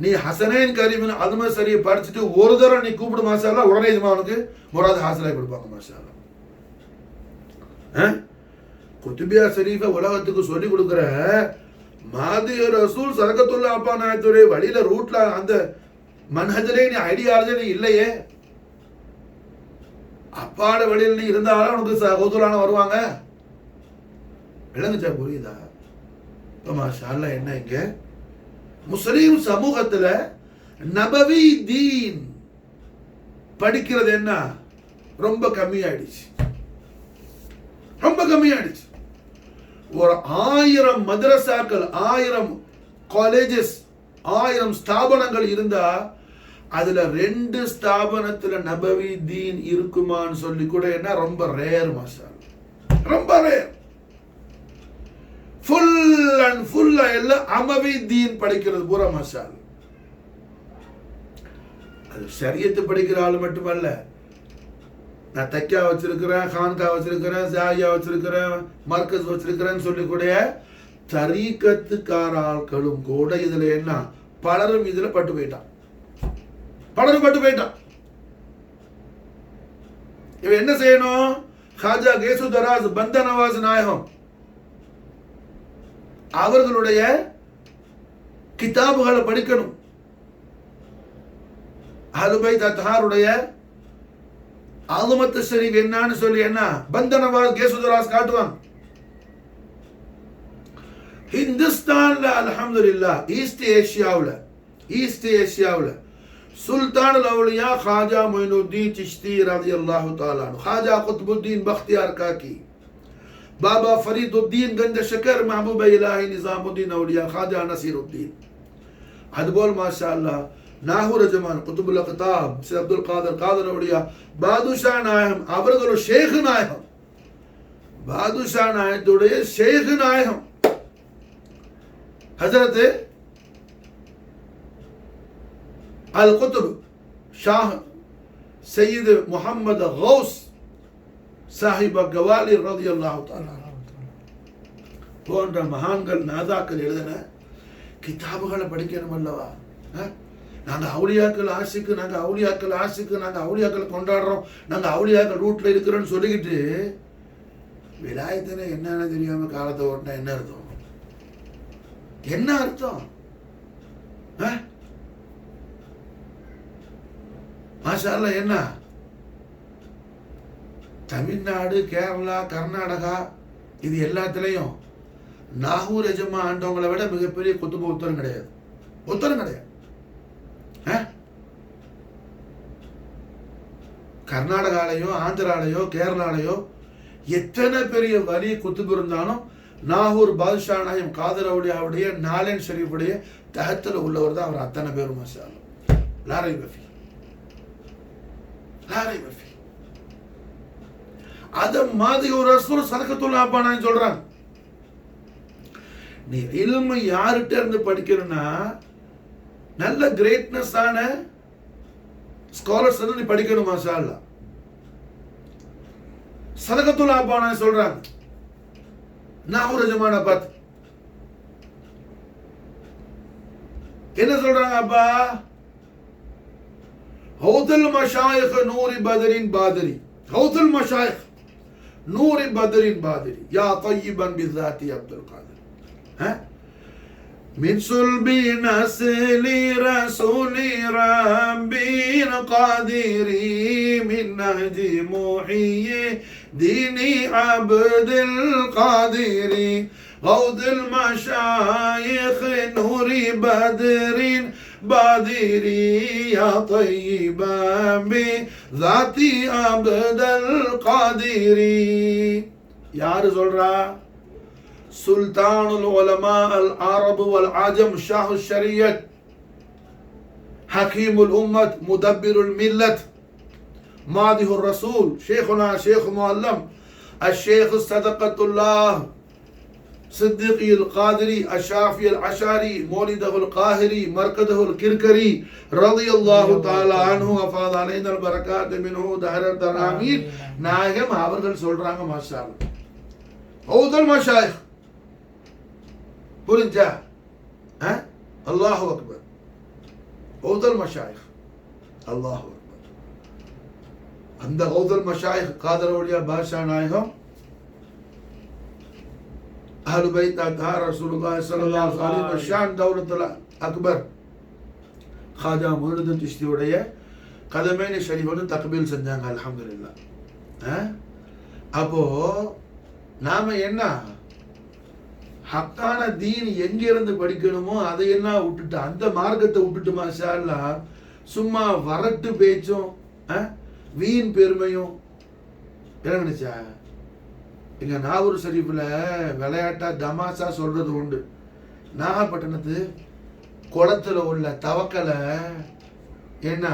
நீ ஹசனைன் கரீமின் அதுமே சரியை படிச்சுட்டு ஒரு தடவை நீ கூப்பிடு மாஷா உடனே அவனுக்கு முராது ஹாசிலாகி கொடுப்பாங்க மாஷா. குத்துபியா ஷரீஃபை உலகத்துக்கு சொல்லி கொடுக்குற மாதி ரசூல் சரகத்துல்லா அப்பா நாயத்துடைய வழியில ரூட்ல அந்த மன்ஹஜ்லே நீ ஐடியாலஜி இல்லையே. அப்பாட வழியில் நீ இருந்தாலும் உனக்கு கௌசுலான வருவாங்க. விளங்குச்சா? புரியுதா? மாஷா அல்லாஹ் என்ன இங்க முஸ்லீம் சமூகத்துல நபவி தீன் படிக்கிறது என்ன ரொம்ப கம்மியாயிடுச்சு. ஒரு 1000 மதரசாக்கள் 1000 காலேஜஸ் 1000 ஸ்தாபனங்கள் இருந்தா அதுல 2 ஸ்தாபனத்துல நபவி தீன் இருக்குமான்னு சொல்லி கூட என்ன ரொம்ப ரேர் மாஷா, ரொம்ப ரேர். ஃபுல் எல்லாம் அமவி தீன் படிக்கிறது பூரா மாஷா. அது ஷரியத்து படிக்கிற ஆள் மட்டுமல்ல, நான் தக்கியா வச்சிருக்கிறேன், கான்கா வச்சிருக்கிறேன், ஜாயா வச்சிருக்கிறேன், மர்கஸ் வச்சிருக்கிறேன்னு சொல்லிக்கூடிய தரீக்கத்துக்கார ஆட்களும் கூட இதுல என்ன பலரும் இதுல பட்டு போயிட்டான். இவன் என்ன செய்யணும்? ஹாஜா கேசு தராஸ் பந்த நவாஸ் நாயகம் அவர்களுடைய கிதாபுகளை படிக்கணும். அஹ்லுபைத் அத்ஹாருடைய ஆலுமத்து ஷரீஃப் என்னன்னு சொல்லி என்ன பந்தனவாஸ் கேசுதராஸ் காட்டுவாங்க. ஹிந்துஸ்தான்ல அல்ஹம்துலில்லாஹ் ஈஸ்ட் ஏஷியாவுல சுல்தான் அவுலியா खाजा मोइनुद्दीन चिश्ती रज़ियल्लाहु ताला अन्हु, खाजा कुतुबुद्दीन बख्तियार काकी, बाबा फरीदुद्दीन गंज शकर, महबूब इलाही निजामुद्दीन औलिया खाजा नसीरुद्दीन. அதுபோல் மாஷா அல்லாஹ் நாகூர் ஜமான் குதுபுல் அக்தாப் சி அப்துல் காதர் औलिया பாதுஷா நாயகம் அவர்களும் ஷேக் நாயகம், பாதுஷா நாயகத்துடைய ஷேக் நாயகம் ஹஜரத் அல் குதுப் ஷாஹ் சையீத் முஹம்மது கௌஸ் சாஹிப் கவாலி ரலியல்லாஹு தஆலா போன்ற மகான்கள் நாதாக்கள் எழுதின கிதாபுகளை படிக்கணும் அல்லவா? நாங்க அவுலியாக்கள் ஆசிக்கு, நாங்க அவுலியாக்கள் கொண்டாடுறோம், நாங்க அவுலியாக்கள் ரூட்ல இருக்கிறோம்னு சொல்லிக்கிட்டு விலாயத்தின என்னன்னு தெரியாம காலத்தை ஓட்டினா என்ன அர்த்தம்? மாஷா அல்லாஹ் என்ன தமிழ்நாடு, கேரளா, கர்நாடகா இது எல்லாத்திலையும் நாகூர் எஜமா ஆண்டவங்களை விட மிகப்பெரிய குத்துப உத்தரம் கிடையாது. கர்நாடகாலையோ ஆந்திராலையோ கேரளாலையோ எத்தனை பெரிய வலி குத்துபு இருந்தாலும் நாகூர் பாதுஷா நாயம் காதர் அவுலியாவுடைய நாலன் ஷரீஃபுடைய தஹத்தில் உள்ளவர் தான் அவர் அத்தனை பேரும் மாஷா அல்லாஹ். லாரை பஃபி அத மாதிரி ஒரு ரசூல் சதகத்துல்லாஹ் அப்பான்னு சொல்றாங்க. நீ இல்மு யார்கிட்ட இருந்து படிக்கணும்னா நல்ல கிரேட்னஸ் ஆன ஸ்காலர்ஸ் நீ படிக்கணும் மாஷா அல்லாஹ். சதகத்துல்லாஹ் அப்பான்னு சொல்றாங்க. நாகூர் ஜமானா பார்த்து என்ன சொல்றாங்க அப்பா? ஹவுதுல் மஷாயிக் நூரி பத்ரின் பாதிரி, ஹவுதுல் மஷாயிக் நூரி பத்ரின் பாதிரி யா தய்யிபன் பிஸாத்தி அப்துல் காதிர். من صلب نسل رسول ربي القادر من نهج محيي دين عبد القادر غوث المشايخ نور بدر بادر يا طيبا بذات عبد القادر. யாரு சொல்றா? சுல்தானுல் உலமா அல் அரபு வல் ஆஜம் ஷாஹு ஷரியத் ஹகீமுல் உம்மத் முதப்பிருல் மில்லத் மாதிஹுர் ரசூல் ஷேகுனா ஷேக் முஅல்லம் அஷேக் சதகத்துல்லாஹ் சித்திகில் காதிரி அஷாஃபி அல் அஷாரி மௌலிதஹுல் காஹிரி மர்கதஹுல் கிர்கரி ரலியல்லாஹு தஆலா அன்ஹு வஃபாத அலைனல் பரகாத் மின்ஹு தஹரத் ஆமீன். நாயகம் அவர்கள் சொல்றாங்க மாஷா அல்லாஹ். ஹவுதுல் மஷாயிக் புரிஞ்சா? அல்லாஹு அக்பர். ஹவுதுல் மஷாயிக் அல்லாஹு அக்பர். அந்த ஹவுதுல் மஷாயிக் காதர் அவுலியா பாஷா நாயகம் அஹ்லுல் பைத் அத்ஹார் ரசூலுல்லாஹி ஸல்லல்லாஹு அலைஹி வஸல்லம் ஷான் தௌலத்துல் அக்பர் காஜா முஹிதுddin சிஷ்தியுடைய கதமைனி ஷரீஃப் வந்து தக்பீல் செஞ்சாங்க. அல்ஹம்துலில்லாஹ். அப்போ நாம என்ன ஹக்கான தீன் எங்கிருந்து படிக்கணுமோ அதையெல்லாம் விட்டுட்டு அந்த மார்க்கத்தை விட்டுட்டு மாஷா அல்லாஹ் சும்மா வரட்டு பேச்சும் வீண் பெருமையும் இறங்குனுச்சா? எங்க நாகூர் ஷரீஃபில் விளையாட்டா தமாஷா சொல்றது உண்டு. நாகப்பட்டினத்து குளத்துல உள்ள தவக்கலை என்ன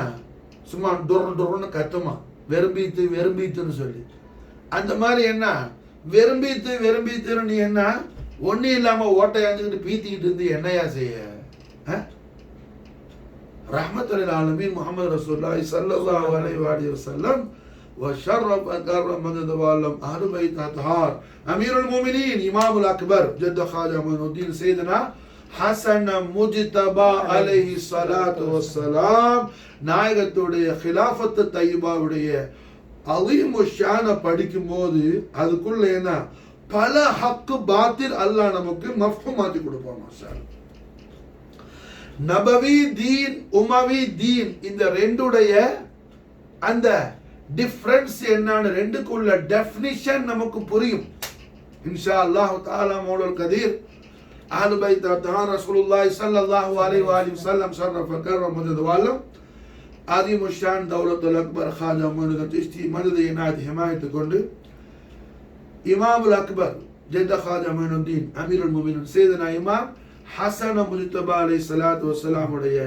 சும்மா டொர்னு கத்துமா வெறும்பீத்துன்னு சொல்லி. அந்த மாதிரி என்ன வெறும்பீத்துன்னு நீ என்ன ஒன்னும் இல்லாம ஓட்டையாந்துக்கிட்டு பீத்திக்கிட்டு இருந்து என்னையா செய்ய? ரஹ்மத்துல் ஆலமீன் முஹம்மது ரசூலுல்லாஹி ஸல்லல்லாஹு அலைஹி வஸல்லம் وشرف أكرم مدد والم أهل بيت أطهار أمير المؤمنين إمام الأكبر جد خواجة معين الدين سيدنا حسن مجتبى عليه الصلاة والسلام நாயகத்துடைய خلافة طيباவுடைய அலீமு ஷான படிக்கும் போது அதுக்குள்ள என்ன பல ஹக்கு பாத்தில் அல்லாஹ் நமக்கு மஃபூமாத்தி கொடுப்பான். மாஷா அல்லாஹ். நபவி தீன் உமவி தீன் இந்த ரெண்டுடைய அந்த டிஃபரன்ஸ் என்னன்னு ரெண்டுக்குள்ள டெஃபினிஷன் நமக்கு புரியும் இன்ஷா அல்லாஹ் தஆலா மௌலல் கதீர் அஹ்லுல் பைத் அத்ஹார் ரசூலுல்லாஹி ஸல்லல்லாஹு அலைஹி வஸல்லம் ஷரஃப கர்ரம் மதத் வாலம் ஆதிம் ஷான் தௌலத்துல் அக்பர் காஜா முஹிதுddin சிஷ்தி மதத் இனாயத் ஹிமாயத் கொண்டு இமாமுல் அக்பர் ஜெத்த காஜா முஹிதுddin அமீருல் முஃமினீன் சையதுனா இமாம் ஹஸன் முஜ்தபா அலைஹிஸ்ஸலாத்து வஸ்ஸலாம் உடைய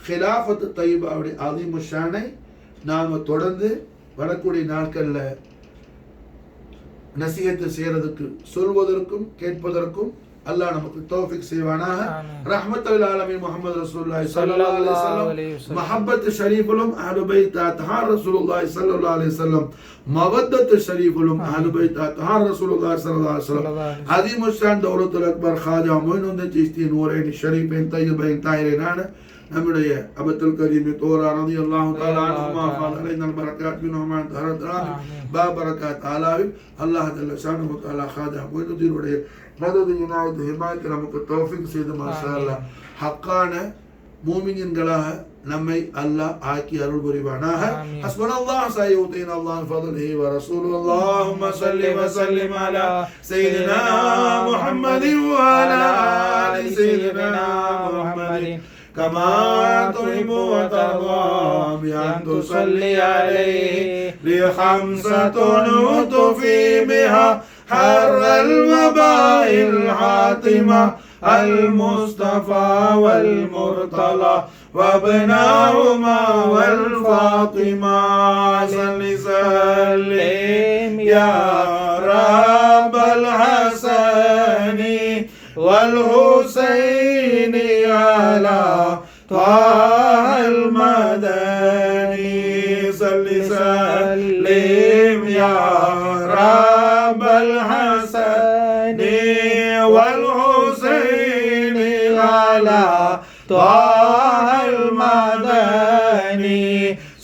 خلافத் தய்யிபாவுடைய ஆதிம் ஷானை நாம தொடர்ந்து வரக்கூடிய நாட்கள்ல நசிஹத் செய்யறதுக்கு சொல்வதற்கும் கேட்பதற்கும் அல்லாஹ் நமக்கு தௌஃபீக் செய்வானாக. ரஹ்மத்துல் ஆலமீன் முஹம்மது ரசூலுல்லாஹி ஸல்லல்லாஹு அலைஹி வஸல்லம் மஹப்பத் ஷரீஃபுலும் அஹ்லுல் பைத் அத்ஹார் ரசூலுல்லாஹி ஸல்லல்லாஹு அலைஹி வஸல்லம் மவத்தத் ஷரீஃபுலும் அஹ்லுல் பைத் அத்ஹார் ரசூலுல்லாஹி ஸல்லல்லாஹு அலைஹி வஸல்லம் அதீம் ஷான் தௌலத்துல் அக்பர் காஜா முஹிதுddin சிஷ்தி நூரைனி ஷரீஃபைன் தய்யிபைன் தாயிரான நம்முடைய அபத்துல் கரீம் தோரா ரலியல்லாஹு தஆலா அன்ஹுமா ஃபால் அலைனல் பரகாத் மின்ஹுமா தஹரத் பா பரகாத் ஆலாவி அல்லாஹ் ஜல்ல ஷானுஹு தஆலா காஜா முஹிதுddin உடைய மதத் இனாயத் ஹிமாயத் நமக்கு தௌஃபீக் செய்து மாஷா அல்லாஹ் ஹக்கான மூமின்களாக நம்மை அல்லாஹ் ஆக்கி அருள் புரிவானாக. ஹஸ்புனல்லாஹ் சய்யுதீனா அல்லாஹ் ஃபضله ورسوله اللهم صل وسلم على سيدنا محمد وعلى آل سيدنا محمد كما تحب وترضى بأن تصلي عليه لخمسة نطفي بها حر الوباء الحاطمة المصطفى والمرتضى وابناهما والفاطمة صل سلم يا رب الحسن والحسين على طه المدني صل سلم يا رب الحسن والحسين على طه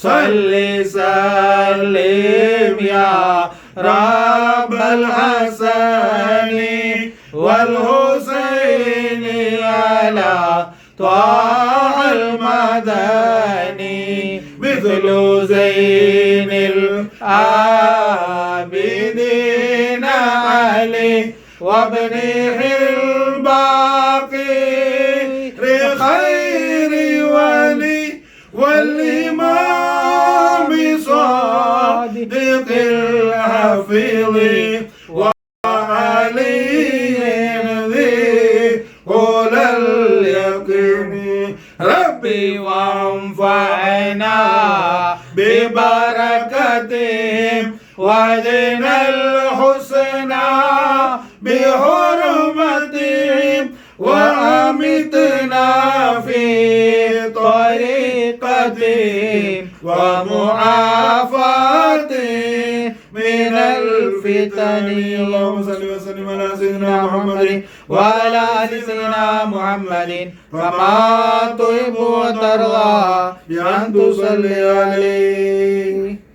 صل سلم يا رب الحسن والحسين على طه المدني مثل زين العابدين علي وابنه الباقي خير ولي والإمام صادق الحفيظ وعلي ذي أولى اليقين ربي وانفعنا ببركتهم وزنا الحسنى بحرمتهم وأمتنا في طريقتهم ومعافاتهم من الفتن. اللهم صل وسلم على سيدنا محمد وعلى آل سيدنا محمد كما تحب وترضى بأن تصلي عليه.